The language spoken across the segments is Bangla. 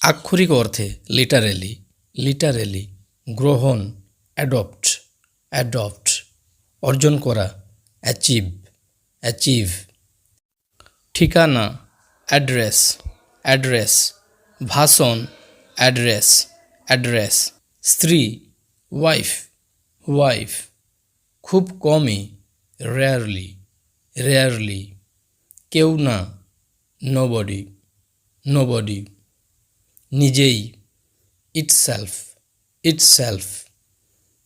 আক্ষরিক অর্থে লিটারেলি, লিটারেলি, গ্রহণ অ্যাডপ্ট, অ্যাডপ্ট, অর্জন করা অ্যাচিভ, অ্যাচিভ, ঠিকানা অ্যাড্রেস, অ্যাড্রেস, ভাষণ অ্যাড্রেস, অ্যাড্রেস, স্ত্রী ওয়াইফ, ওয়াইফ, খুব কমই রেয়ারলি, রেয়ারলি, কেউ না নোবডি, নোবডি, নিজেই ইটসেলফ, ইটসেলফ,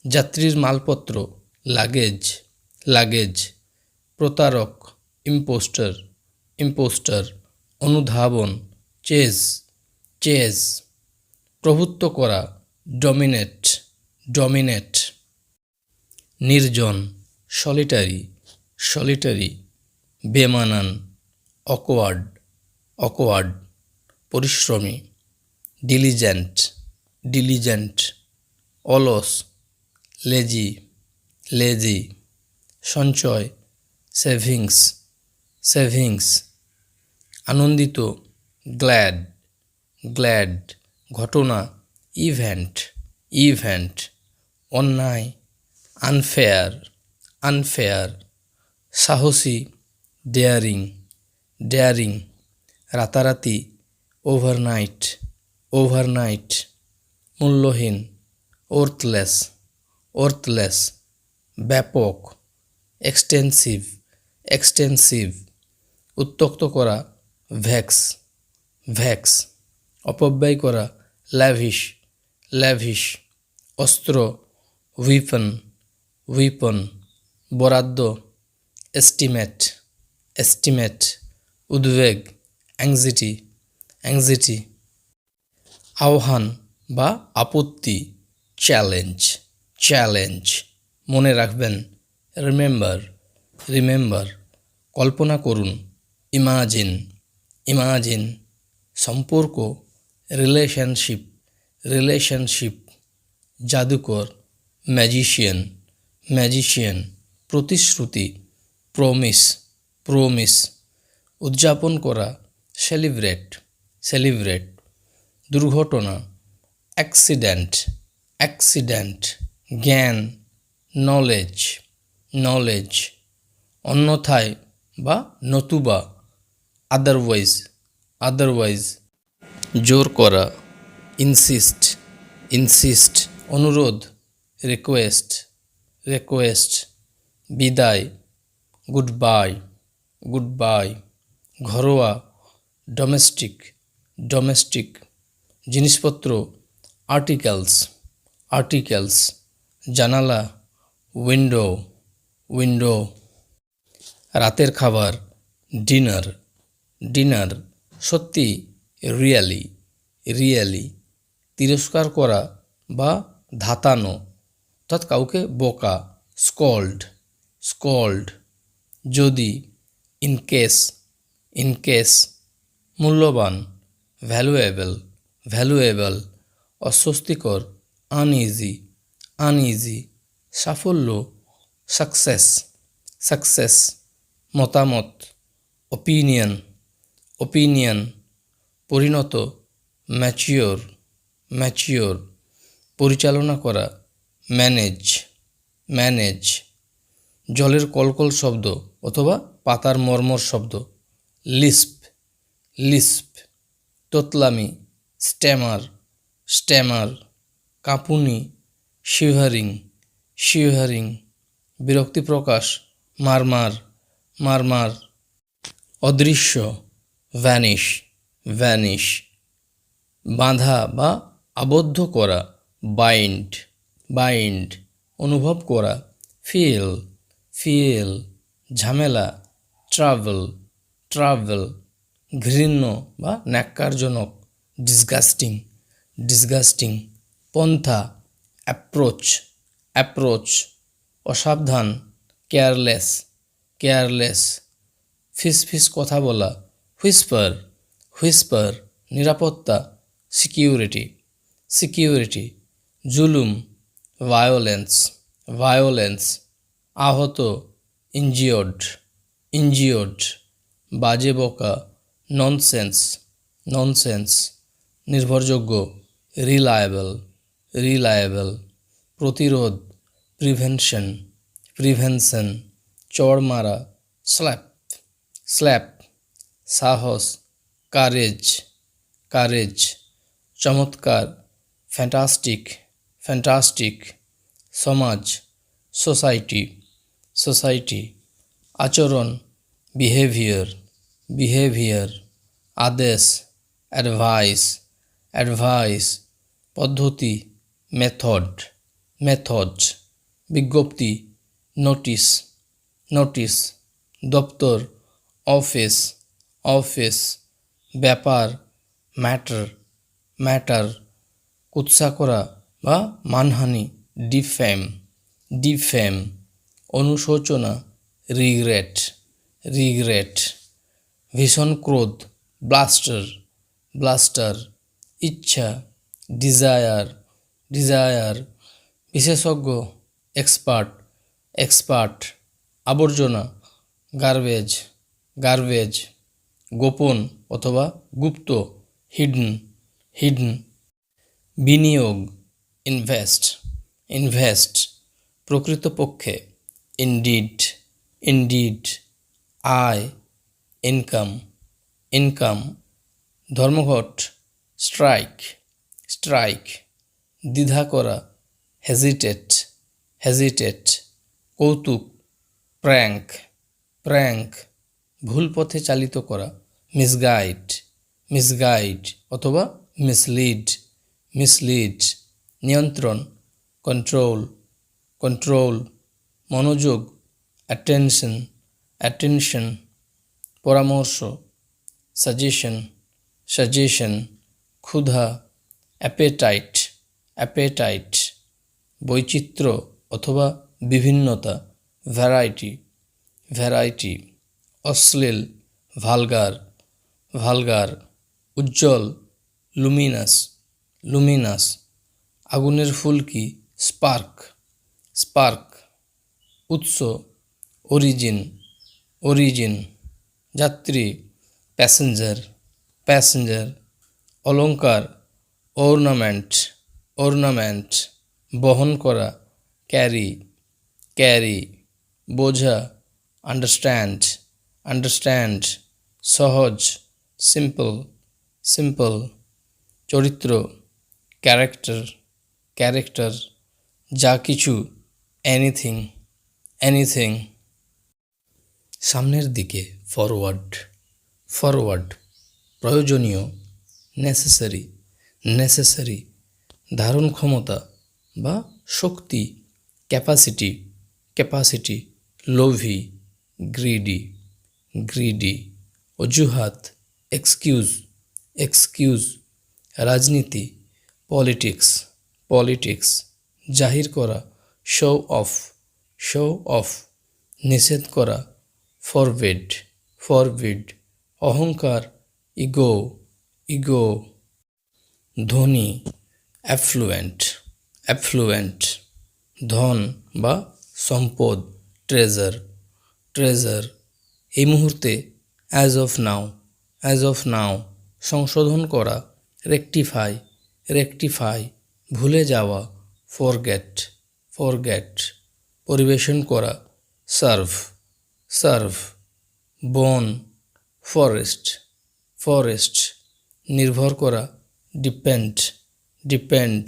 যাত্রীর মালপত্র লাগেজ, লাগেজ, প্রতারক ইম্পোস্টার, ইম্পোস্টার, অনুধাবন চেজ, চেজ, প্রভুত্ব করা ডমিনেট, ডমিনেট, নির্জন সলিটারি, সলিটারি, বেমানান অকওয়ার্ড, অকওয়ার্ড, পরিশ্রমী ডিলিজেন্ট, ডিলিজেন্ট, অলস লেজি, লেজি, সঞ্চয় সেভিংস, সেভিংস, আনন্দিত গ্ল্যাড, গ্ল্যাড, ঘটনা ইভেন্ট, ইভেন্ট, অন্যায় আনফেয়ার, আনফেয়ার, সাহসী ডেয়ারিং, ডেয়ারিং, রাতারাতি ওভারনাইট, ওভারনাইট, মূল্যহীন ওর্থলেস, ওর্থলেস, ব্যাপক এক্সটেন্সিভ, এক্সটেন্সিভ, উত্ত্যক্ত করা ভ্যাক্স, ভ্যাক্স, অপব্যয় করা ল্যাভিশ, ল্যাভিশ, অস্ত্র উইপন, উইপন, বরাদ্দ এস্টিমেট, এস্টিমেট, উদ্বেগ অ্যাংজাইটি, অ্যাংজাইটি, আহ্বান বা আপত্তি চ্যালেঞ্জ, চ্যালেঞ্জ, মনে রাখবেন রিমেম্বার, রিমেম্বার, কল্পনা করুন ইমাজিন, ইমাজিন, সম্পর্ক রিলেশনশিপ, রিলেশনশিপ, জাদুকর ম্যাজিশিয়ান, ম্যাজিশিয়ান, প্রতিশ্রুতি প্রমিস, প্রমিস, উদযাপন করা সেলিব্রেট, সেলিব্রেট, দুর্ঘটনা অ্যাক্সিডেন্ট, অ্যাক্সিডেন্ট, জ্ঞান নলেজ, নলেজ, অন্যথায় বা নতুবা আদারওয়াইজ, আদারওয়াইজ, জোর করা ইনসিস্ট, ইনসিস্ট, অনুরোধ রিকোয়েস্ট, রিকোয়েস্ট, বিদায় গুড বাই, গুড বাই, ঘরোয়া ডোমেস্টিক, ডোমেস্টিক, জিনিসপত্র আর্টিকেলস, আর্টিকেলস, জানালা উইন্ডো, উইন্ডো, রাতের খাবার ডিনার, ডিনার, সত্যি রিয়ালি, রিয়ালি, তিরস্কার করা বা ধাতানো অর্থাৎ কাউকে বোকা স্কল্ড, স্কল্ড, যদি ইনকেস, ইনকেস, মূল্যবান ভ্যালুয়েবল, ভ্যালুয়েবল, অস্বস্তিকর আনইজি, আনইজি, সাফল্য সাকসেস, সাকসেস, মতামত ওপিনিয়ন, ওপিনিয়ন, পরিণত ম্যাচিওর, ম্যাচিওর, পরিচালনা করা ম্যানেজ, ম্যানেজ, জলের কলকল শব্দ অথবা পাতার মর্মর শব্দ লিস্প, লিস্প, তোতলামি স্ট্যামার, স্ট্যামার, কাঁপুনি শিভারিং, শিভারিং, বিরক্তি প্রকাশ মারমার, মারমার, অদৃশ্য ভ্যানিশ, ভ্যানিশ, বাঁধা বা আবদ্ধ করা বাইন্ড, বাইন্ড, অনুভব করা ফিল, ফিল, ঝামেলা ট্রাভেল, ট্রাভেল, ঘৃণ্য বা ন্যাক্কারজনক ডিসগাস্টিং, ডিসগাস্টিং, পন্থা অ্যাপ্রোচ, অ্যাপ্রোচ, অসাবধান কেয়ারলেস, কেয়ারলেস, ফিসফিস কথা বলা হুইসপার, হুইসপার, নিরাপত্তা সিকিউরিটি, সিকিউরিটি, জুলুম ভায়োলেন্স, ভায়োলেন্স, আহত ইনজিওর্ড, ইনজিওর্ড, বাজে বকা ননসেন্স, ননসেন্স, নির্ভরযোগ্য, রিলায়েবল, রিলায়েবল, প্রতিরোধ, প্রিভেনশন, প্রিভেনশন, চড় মারা, স্ল্যাপ, স্ল্যাপ, সাহস, কারেজ, কারেজ, চমৎকার, ফ্যান্টাস্টিক, ফ্যান্টাস্টিক, সমাজ, সোসাইটি, সোসাইটি, আচরণ, বিহেভিয়ার, বিহেভিয়ার, আদেশ, অ্যাডভাইস, অ্যাডভাইস, পদ্ধতি, মেথড, মেথডস, বিজ্ঞপ্তি, নোটিশ, নোটিশ, দপ্তর, অফিস, অফিস, ব্যাপার, ম্যাটার, ম্যাটার, কুৎসা করা বা মানহানি, ডিফেম, ডিফেম, অনুশোচনা, রিগ্রেট, রিগ্রেট, ভীষণ ক্রোধ, ব্লাস্টার, ব্লাস্টার, ইচ্ছা, ডিজায়ার, ডিজায়ার, বিশেষজ্ঞ, এক্সপার্ট, এক্সপার্ট, আবর্জনা, গার্বেজ, গার্বেজ, গোপন অথবা গুপ্ত, হিডন, হিডন, বিনিয়োগ, ইনভেস্ট, ইনভেস্ট, প্রকৃতপক্ষে, ইনডিড, ইনডিড, আয়, ইনকাম, ইনকাম, ধর্মঘট, স্ট্রাইক, স্ট্রাইক, দ্বিধা করা, হেজিটেট, হেজিটেট, কৌতুক, প্র্যাঙ্ক, প্র্যাঙ্ক, ভুল পথে চালিত করা, মিসগাইড, মিসগাইড অথবা মিসলিড, মিসলিড, নিয়ন্ত্রণ, কন্ট্রোল, কন্ট্রোল, মনোযোগ, অ্যাটেনশন, অ্যাটেনশন, পরামর্শ, সাজেশন, সাজেশন, ক্ষুধা, অ্যাপেটাইট, অ্যাপেটাইট, বৈচিত্র্য অথবা বিভিন্নতা, ভ্যারাইটি, ভ্যারাইটি, অশ্লীল, ভালগার, ভালগার, উজ্জ্বল, লুমিনাস, লুমিনাস, আগুনের ফুলকি, স্পার্ক, স্পার্ক, উৎস, অরিজিন, অরিজিন, যাত্রী, প্যাসেঞ্জার, প্যাসেঞ্জার, অলংকার, অর্নামেন্ট, অর্নামেন্ট, বহন করা, ক্যারি, ক্যারি, বোঝা, আন্ডারস্ট্যান্ড, আন্ডারস্ট্যান্ড, সহজ, সিম্পল, সিম্পল, চরিত্র, ক্যারেক্টার, ক্যারেক্টার, যা কিছু, এনিথিং, এনিথিং, সামনের দিকে, ফরওয়ার্ড, ফরওয়ার্ড, প্রয়োজনীয়, নেসেসারি, নেসেসারি, ধারণ ক্ষমতা বা শক্তি, ক্যাপাসিটি, ক্যাপাসিটি, লোভী, গ্রিডি, গ্রিডি, অজুহাত, এক্সকিউজ, এক্সকিউজ, রাজনীতি, পলিটিক্স, পলিটিক্স, জাহির করা, শো অফ, শো অফ, নিষেধ করা, ফরবিড, ফরবিড, অহংকার, ইগো, ইগো, ধনী, অ্যাফ্লুয়েন্ট, অ্যাফ্লুয়েন্ট, ধন বা সম্পদ, ট্রেজার, ট্রেজার, এই মুহূর্তে, as of now, as of now, সংশোধন করা, রেকটিফাই, রেকটিফাই, ভুলে যাওয়া, ফরগেট, ফরগেট, পরিবেশন করা, সার্ভ, সার্ভ, বন, ফরেস্ট, ফরেস্ট, নির্ভর করা, ডিপেন্ড, ডিপেন্ড,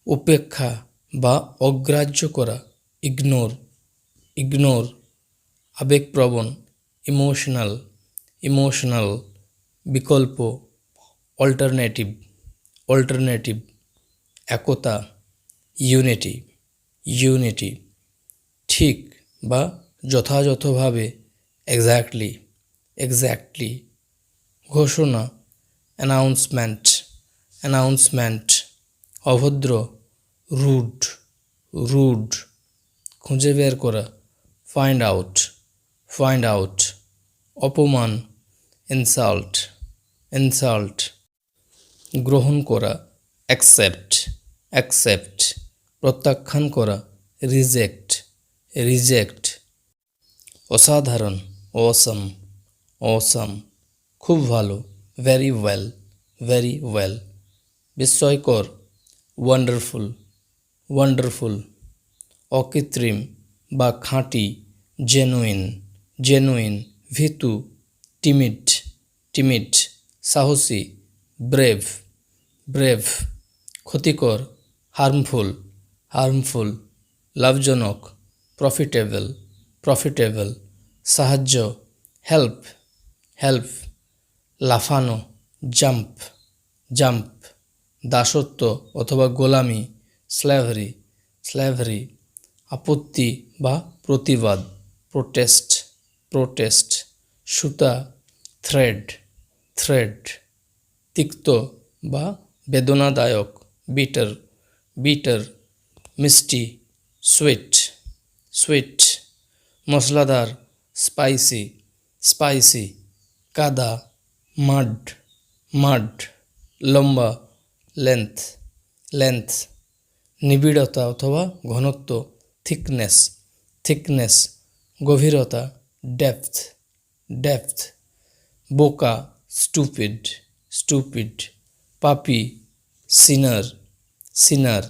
উপেক্ষা বা অগ্রাহ্য করা, ইগনোর, ইগনোর, আবেগপ্রবণ, ইমোশনাল, ইমোশনাল, বিকল্প, অল্টারনেটিভ, অল্টারনেটিভ, একতা, ইউনিটি, ইউনিটি, ঠিক বা যথাযথভাবে, এক্স্যাক্টলি, এক্স্যাক্টলি, ঘোষণা, অ্যানাউন্সমেন্ট, অ্যানাউন্সমেন্ট, অভদ্র, রুড, রুড, খুঁজে বের করা, ফাইন্ড আউট, ফাইন্ড আউট, অপমান, ইনসাল্ট, ইনসাল্ট, গ্রহণ করা, অ্যাকসেপ্ট, অ্যাকসেপ্ট, প্রত্যাখ্যান করা, রিজেক্ট, রিজেক্ট, অসাধারণ, অসাম, অসাম, খুব ভালো, ভেরি ওয়েল, very well. বিস্ময়কর, ওয়ান্ডারফুল, ওয়ান্ডারফুল। অকৃত্রিম বা খাঁটি, জেনুইন, জেনুইন। ভীতু, টিমিড, টিমিড। সাহসী, ব্রেভ, ব্রেভ। ক্ষতিকর, হার্মফুল, হার্মফুল। লাভজনক, প্রফিটেবল, প্রফিটেবল। সাহায্য, হেল্প, হেল্প। লাফানো, জাম্প, জাম্প। দাসত্ব অথবা গোলামি, স্ল্যাভারি, স্ল্যাভারি। আপত্তি বা প্রতিবাদ, প্রোটেস্ট, প্রোটেস্ট। সুতা, থ্রেড, থ্রেড। তিক্ত বা বেদনাদায়ক, বিটার, বিটার। মিষ্টি, সুইট, সুইট। মশলাদার, স্পাইসি, স্পাইসি। কাদা, মাড, মাড। লম্বা, লেন্থ, লেন্থ। নিবিড়তা অথবা ঘনত্ব, থিকনেস, থিকনেস। গভীরতা, ডেপথ, ডেপথ। বোকা, স্টুপিড, স্টুপিড। পাপী, সিনার, সিনার।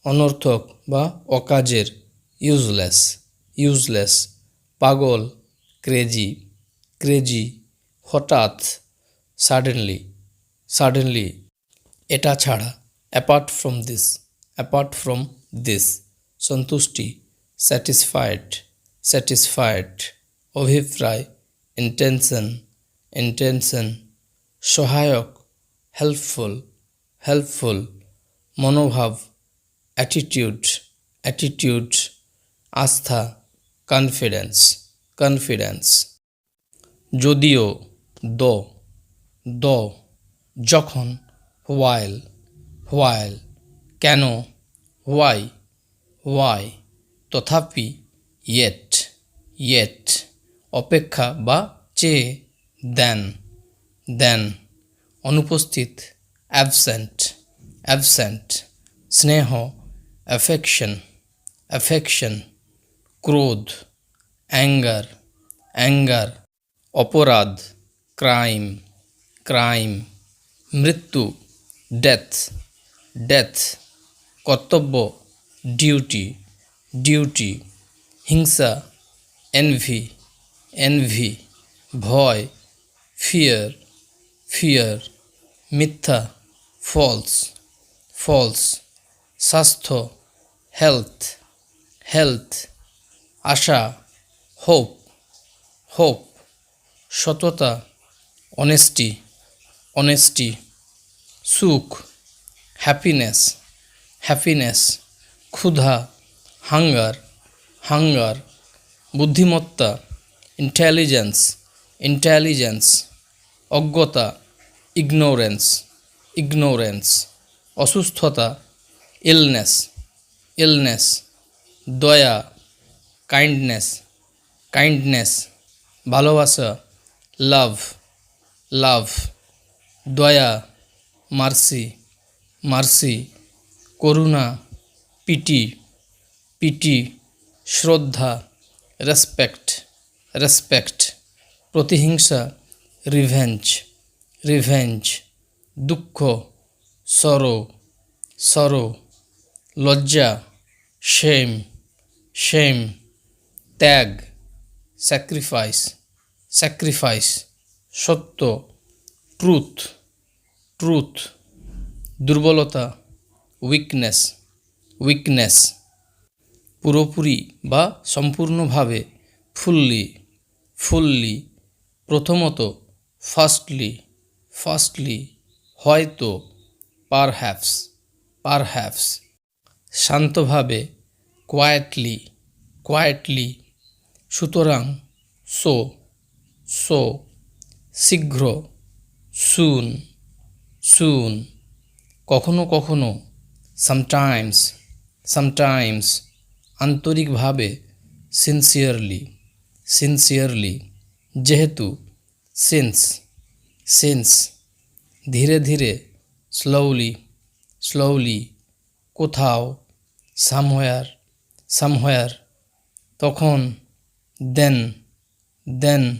অনর্থক বা অকাজের, ইউজলেস, ইউজলেস। পাগল, ক্রেজি, ক্রেজি। হঠাৎ, সাডেনলি, সাডেনলি। এটা ছাড়া, apart from this, apart from this. সন্তুষ্টি, স্যাটিসফাইড, স্যাটিসফাইড। অভিপ্রায়, ইন্টেনশন, ইন্টেনশন। সহায়ক, হেল্পফুল, হেল্পফুল। মনোভাব, অ্যাটিটিউড, অ্যাটিটিউড। আস্থা, কনফিডেন্স, কনফিডেন্স। যদিও, দ, দ। যখন, হোয়াইল, হোয়াইল। কেন, হোয়াই, হোয়াই। তথাপি, ইয়েট, ইয়েট। অপেক্ষা বা চেয়ে, দেন, দেন। অনুপস্থিত, অ্যাবসেন্ট, অ্যাবসেন্ট। স্নেহ, অ্যাফেকশন, অ্যাফেকশন। ক্রোধ, অ্যাঙ্গার, অ্যাঙ্গার। অপরাধ, ক্রাইম, ক্রাইম। মৃত্যু, ডেথ, ডেথ। কর্তব্য, ডিউটি, ডিউটি। হিংসা, এনভি, এনভি। ভয়, ফিয়ার, ফিয়ার। মিথ্যা, ফলস, ফলস। স্বাস্থ্য, হেলথ, হেলথ। আশা, হোপ, হোপ। সততা, অনেস্টি, অনেস্টি। সুখ, হ্যাপিনেস, হ্যাপিনেস। ক্ষুধা, হাঙ্গার, হাঙ্গার। বুদ্ধিমত্তা, ইন্টেলিজেন্স, ইন্টেলিজেন্স। অজ্ঞতা, ইগনোরেন্স, ইগনোরেন্স। অসুস্থতা, ইলনেস, ইলনেস। দয়া, কাইন্ডনেস, কাইন্ডনেস। ভালোবাসা, লাভ, লাভ। দয়া, মার্সি, মার্সি। করুণা, পিটি, পিটি। শ্রদ্ধা, রেসপেক্ট, রেসপেক্ট। প্রতিহিংসা, রিভেঞ্জ, রিভেঞ্জ। দুঃখ, সরো, সরো। লজ্জা, শেম, শেম। ত্যাগ, স্যাক্রিফাইস, স্যাক্রিফাইস। সত্য, ট্রুথ, ট্রুথ। দুর্বলতা, উইকনেস, উইকনেস। পুরোপুরি বা সম্পূর্ণভাবে, ফুললি, ফুললি। প্রথমত, ফার্স্টলি, ফার্স্টলি। হয়তো, পারহ্যাপস, পারহ্যাপস। শান্তভাবে, কোয়াইটলি, কোয়াইটলি। সুতরাং, সো, সো। শীঘ্র, সুন, সুন। কখনো কখনো, সামটাইমস, সামটাইমস। আন্তরিকভাবে, সিনসিয়ারলি, সিনসিয়ারলি। যেহেতু, সিন্স, সিন্স। ধীরে ধীরে, স্লোলি, স্লোলি। কোথাও, সামহোয়ার, সামহোয়ার। তখন, দেন, দেন।